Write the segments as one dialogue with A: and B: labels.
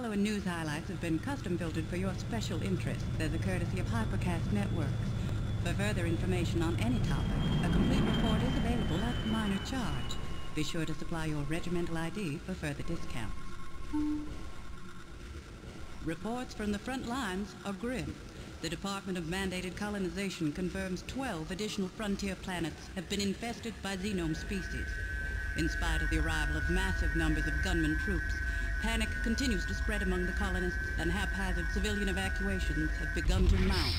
A: following news highlights have been custom filtered for your special interest as a courtesy of Hypercast Networks. For further information on any topic, a complete report is available at minor charge. Be sure to supply your regimental ID for further discounts. Reports from the front lines are grim. The Department of Mandated Colonization confirms 12 additional frontier planets have been infested by xenome species. In spite of the arrival of massive numbers of gunman troops, panic continues to spread among the colonists, and haphazard civilian evacuations have begun to mount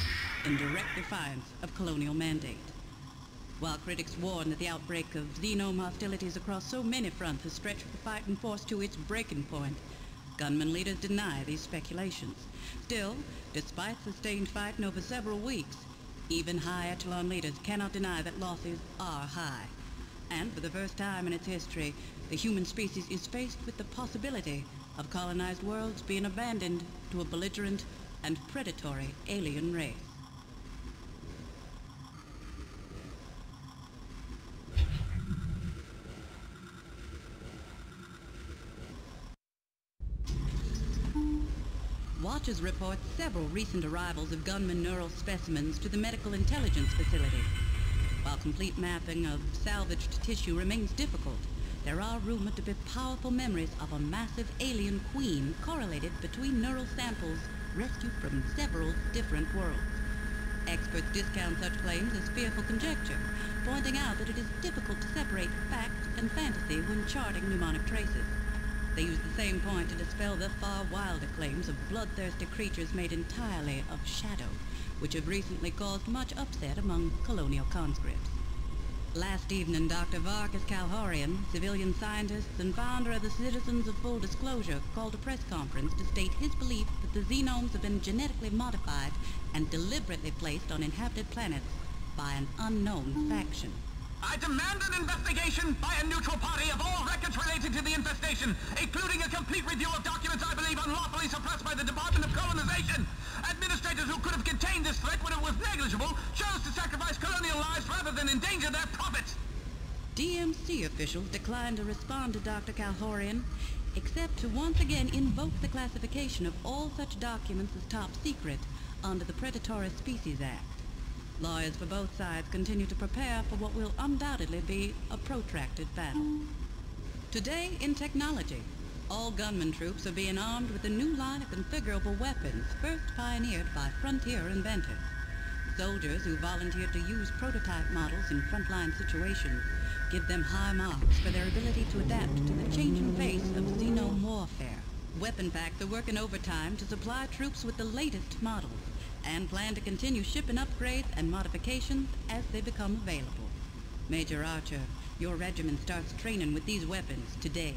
A: in direct defiance of colonial mandate. While critics warn that the outbreak of xenome hostilities across so many fronts has stretched the fighting force to its breaking point, gunman leaders deny these speculations. Still, despite sustained fighting over several weeks, even high echelon leaders cannot deny that losses are high. And for the first time in its history, the human species is faced with the possibility of colonized worlds being abandoned to a belligerent and predatory alien race. Watchers report several recent arrivals of gunman neural specimens to the Medical Intelligence Facility. While complete mapping of salvaged tissue remains difficult, there are rumored to be powerful memories of a massive alien queen correlated between neural samples rescued from several different worlds. Experts discount such claims as fearful conjecture, pointing out that it is difficult to separate fact and fantasy when charting mnemonic traces. They use the same point to dispel the far wilder claims of bloodthirsty creatures made entirely of shadow, which have recently caused much upset among colonial conscripts. Last evening, Dr. Vargas Calhorian, civilian scientist and founder of the Citizens of Full Disclosure, called a press conference to state his belief that the xenomes have been genetically modified and deliberately placed on inhabited planets by an unknown faction.
B: I demand an investigation by a neutral party of all records related to the infestation, including a complete review of documents I believe unlawfully suppressed by the Department of Colonization. Administrators who could have contained this threat when it was negligible chose to sacrifice colonial lives rather than endanger their profits.
A: DMC officials declined to respond to Dr. Calhorian, except to once again invoke the classification of all such documents as top secret under the Predatory Species Act. Lawyers for both sides continue to prepare for what will undoubtedly be a protracted battle. Today, in technology, all gunman troops are being armed with a new line of configurable weapons first pioneered by frontier inventors. Soldiers who volunteered to use prototype models in frontline situations give them high marks for their ability to adapt to the changing face of xenome warfare. Weapon packs are working overtime to supply troops with the latest models, and plan to continue shipping upgrades and modifications as they become available. Major Archer, your regiment starts training with these weapons today.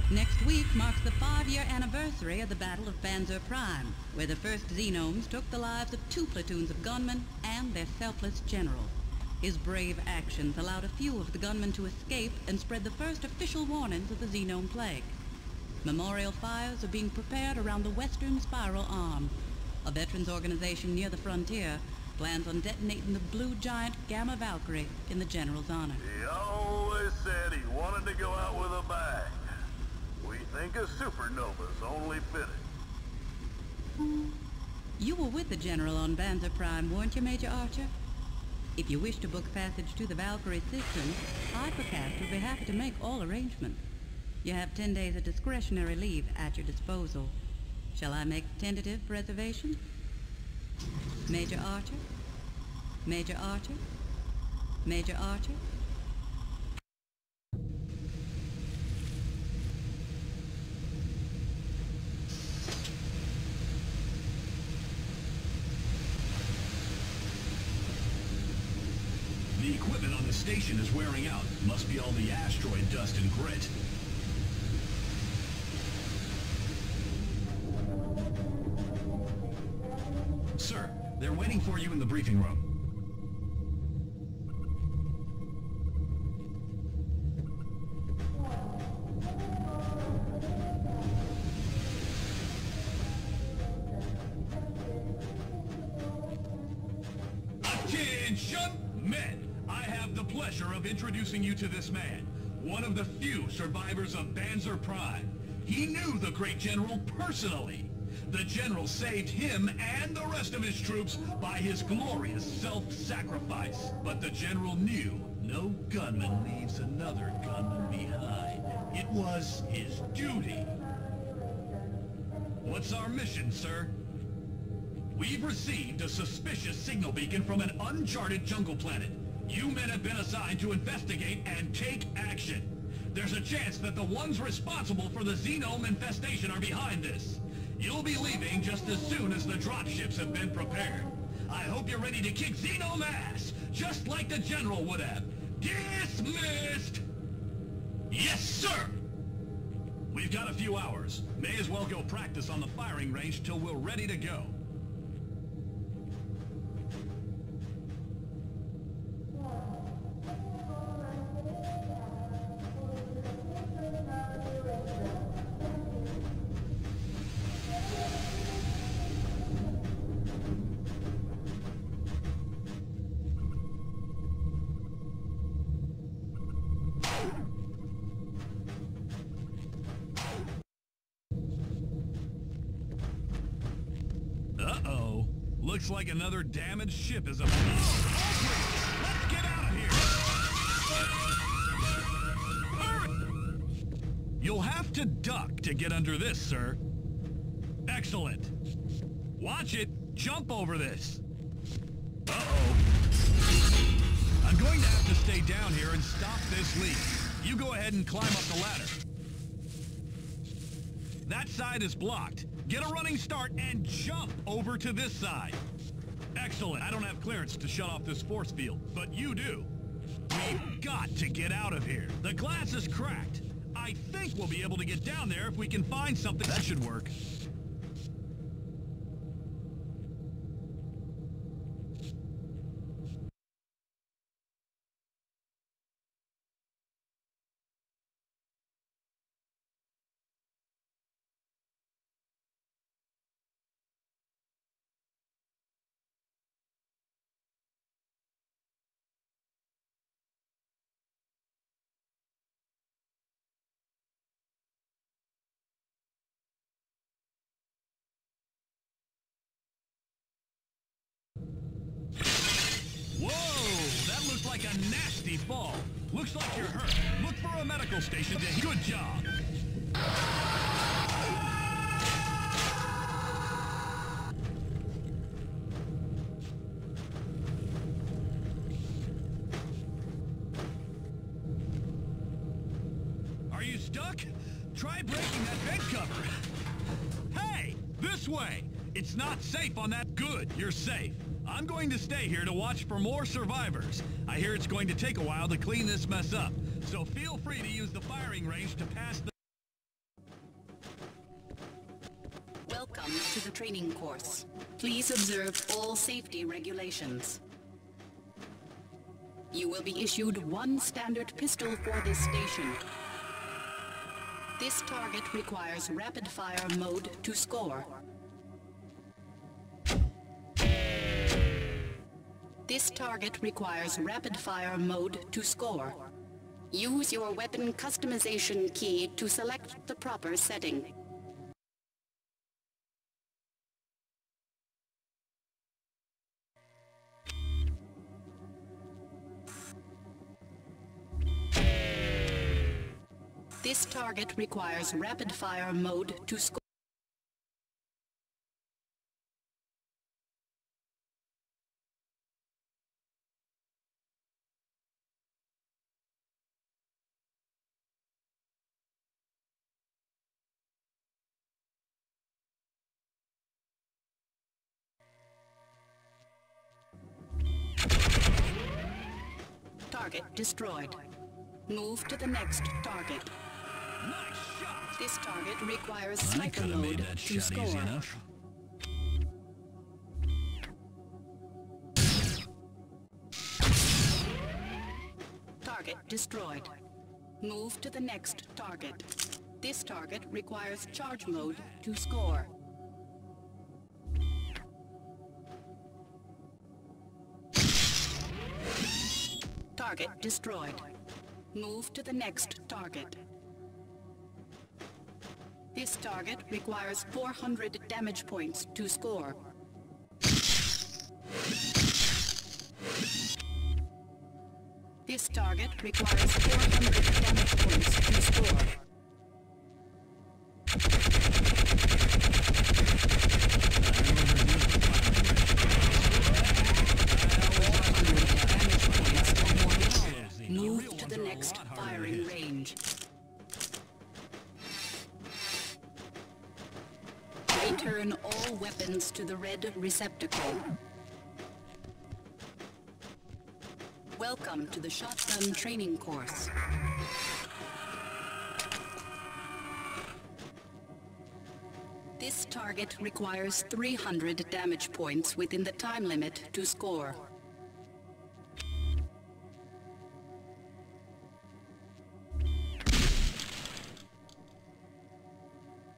A: Next week marks the 5-year anniversary of the Battle of Banzer Prime, where the first xenomes took the lives of 2 platoons of gunmen and their selfless general. His brave actions allowed a few of the gunmen to escape and spread the first official warnings of the xenome plague. Memorial fires are being prepared around the Western Spiral Arm. A veterans organization near the frontier plans on detonating the blue giant Gamma Valkyrie in the general's honor.
C: He always said he wanted to go out with a bang. We think a supernova's only fitting.
A: You were with the general on Banzer Prime, weren't you, Major Archer? If you wish to book passage to the Valkyrie system, Hypercast will be happy to make all arrangements. You have 10 days of discretionary leave at your disposal. Shall I make tentative reservations? Major Archer? Major Archer? Major Archer?
D: The equipment on the station is wearing out. Must be all the asteroid dust and grit. Sir, they're waiting for you in the briefing room. Attention, men! I have the pleasure of introducing you to this man, one of the few survivors of Banzer Prime. He knew the great general personally. The general saved him and the rest of his troops by his glorious self-sacrifice. But the general knew no gunman leaves another gunman behind. It was his duty. What's our mission, sir? We've received a suspicious signal beacon from an uncharted jungle planet. You men have been assigned to investigate and take action. There's a chance that the ones responsible for the xenome infestation are behind this. You'll be leaving just as soon as the dropships have been prepared. I hope you're ready to kick xenome ass, just like the general would have. Dismissed! Yes, sir! We've got a few hours. May as well go practice on the firing range till we're ready to go. Uh-oh. Looks like another damaged ship is appeared. Let's get out of here! Hurry! You'll have to duck to get under this, sir. Excellent. Watch it. Jump over this. Uh-oh. I'm going to have to stay down here and stop this leak. You go ahead and climb up the ladder. That side is blocked. Get a running start and jump over to this side. Excellent. I don't have clearance to shut off this force field, but you do. We've got to get out of here. The glass is cracked. I think we'll be able to get down there if we can find something. That should work. Whoa! That looked like a nasty fall. Looks like you're hurt. Look for a medical station to... Good job! Are you stuck? Try breaking that bed cover. Hey! This way! It's not safe on that... Good, you're safe. I'm going to stay here to watch for more survivors. I hear it's going to take a while to clean this mess up, so feel free to use the firing range to pass the...
E: Welcome to the training course. Please observe all safety regulations. You will be issued one standard pistol for this station. This target requires rapid-fire mode to score. This target requires rapid-fire mode to score. Use your weapon customization key to select the proper setting. This target requires rapid-fire mode to score. Target destroyed. Move to the next target.
D: Nice shot!
E: This target requires sniper mode to score. Target destroyed. Move to the next target. This target requires charge mode to score. Target destroyed. Move to the next target. This target requires 400 damage points to score. This target requires 400 damage points to score. Move to the next firing range. Return all weapons to the red receptacle. Welcome to the shotgun training course. This target requires 300 damage points within the time limit to score.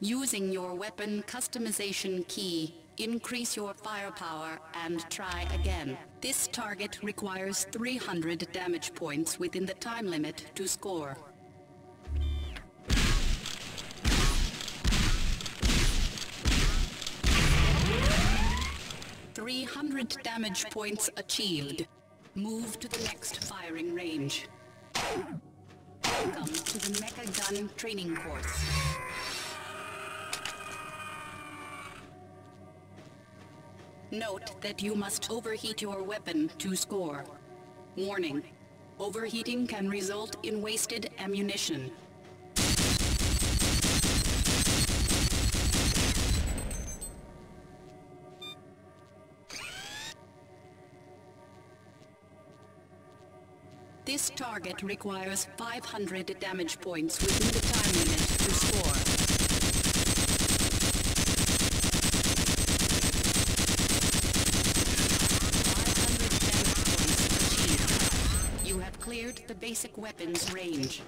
E: Using your weapon customization key, increase your firepower and try again. This target requires 300 damage points within the time limit to score. "300 damage points achieved. Move to the next firing range. Welcome to the Mecha Gun training course. Note that you must overheat your weapon to score. Warning: overheating can result in wasted ammunition. This target requires 500 damage points within the time limit to score. Cleared the basic weapons range.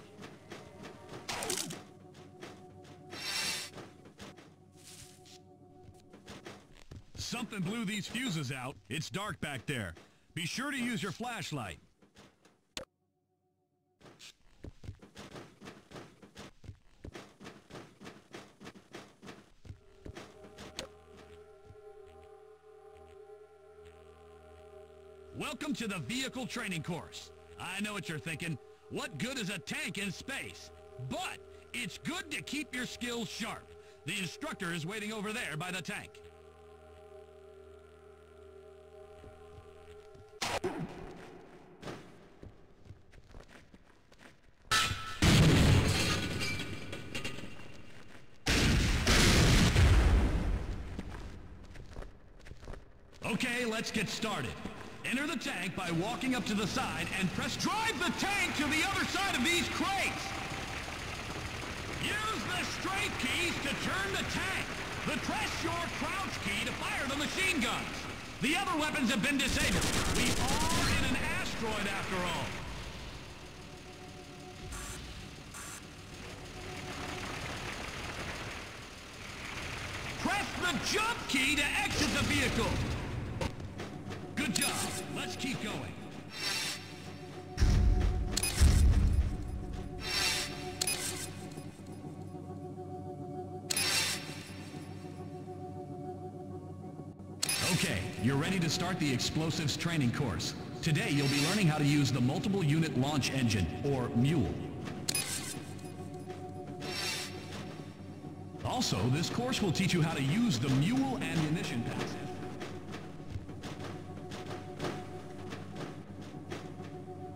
D: Something blew these fuses out. It's dark back there. Be sure to use your flashlight. Welcome to the vehicle training course. I know what you're thinking. What good is a tank in space? But it's good to keep your skills sharp. The instructor is waiting over there by the tank. Okay, let's get started. Enter the tank by walking up to the side and drive the tank to the other side of these crates. Use the strafe keys to turn the tank. Press your crouch key to fire the machine guns. The other weapons have been disabled. We are in an asteroid after all. Press the jump key to exit the vehicle. Good job. Let's keep going. Okay, you're ready to start the explosives training course. Today you'll be learning how to use the multiple unit launch engine, or MULE. Also, this course will teach you how to use the MULE ammunition passive.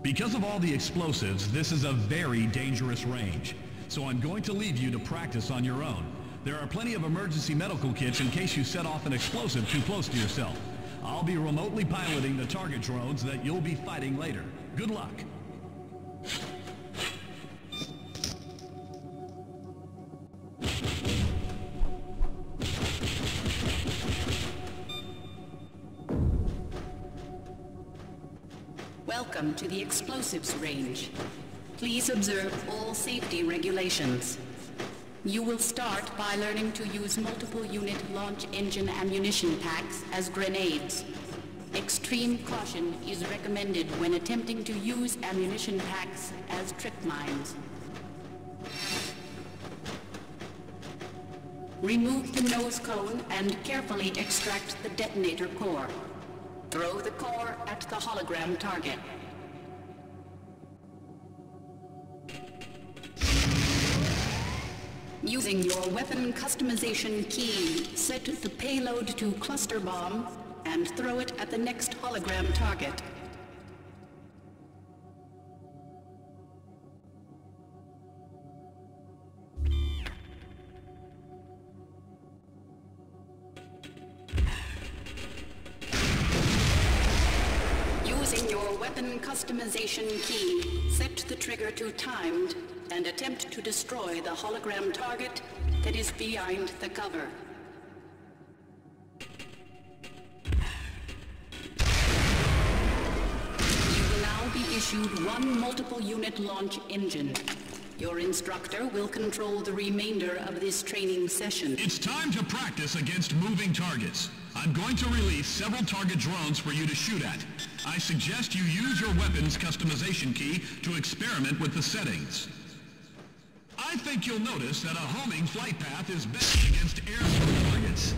D: Because of all the explosives, this is a very dangerous range. So I'm going to leave you to practice on your own. There are plenty of emergency medical kits in case you set off an explosive too close to yourself. I'll be remotely piloting the target drones that you'll be fighting later. Good luck.
E: Welcome to the explosives range. Please observe all safety regulations. You will start by learning to use multiple unit launch engine ammunition packs as grenades. Extreme caution is recommended when attempting to use ammunition packs as trip mines. Remove the nose cone and carefully extract the detonator core. Throw the core at the hologram target. Using your weapon customization key, set the payload to cluster bomb and throw it at the next hologram target. Using your weapon customization key, set the trigger to timed and attempt to destroy the hologram target that is behind the cover. You will now be issued one multiple unit launch engine. Your instructor will control the remainder of this training session.
D: It's time to practice against moving targets. I'm going to release several target drones for you to shoot at. I suggest you use your weapon's customization key to experiment with the settings. I think you'll notice that a homing flight path is best against airborne targets.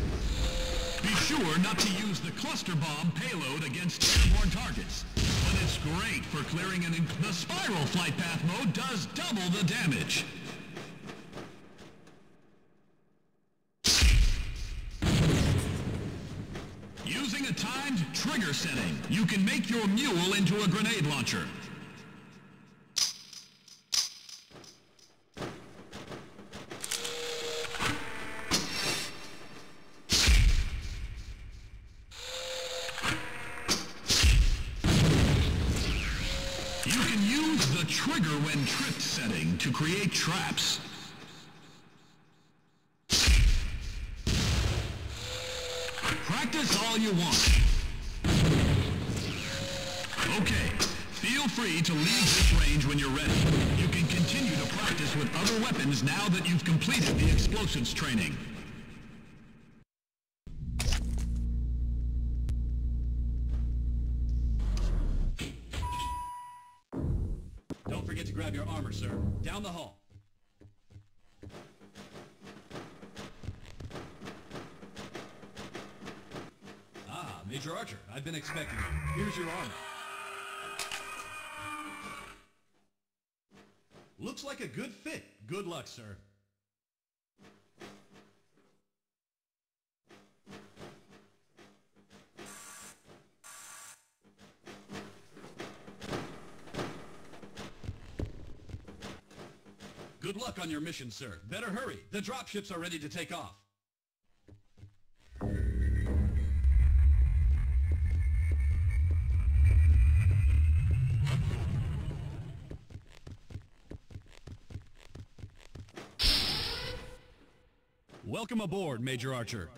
D: Be sure not to use the cluster bomb payload against airborne targets, but it's great for clearing the spiral flight path mode does double the damage. Using a timed trigger setting, you can make your mule into a grenade launcher. You can use the trigger when tripped setting to create traps. Practice all you want. Okay, feel free to leave this range when you're ready. You can continue to practice with other weapons now that you've completed the explosives training. Don't forget to grab your armor, sir. Down the hall. Major Archer, I've been expecting you. Here's your armor. Looks like a good fit. Good luck, sir. Good luck on your mission, sir. Better hurry. The dropships are ready to take off. Welcome aboard, Major Archer.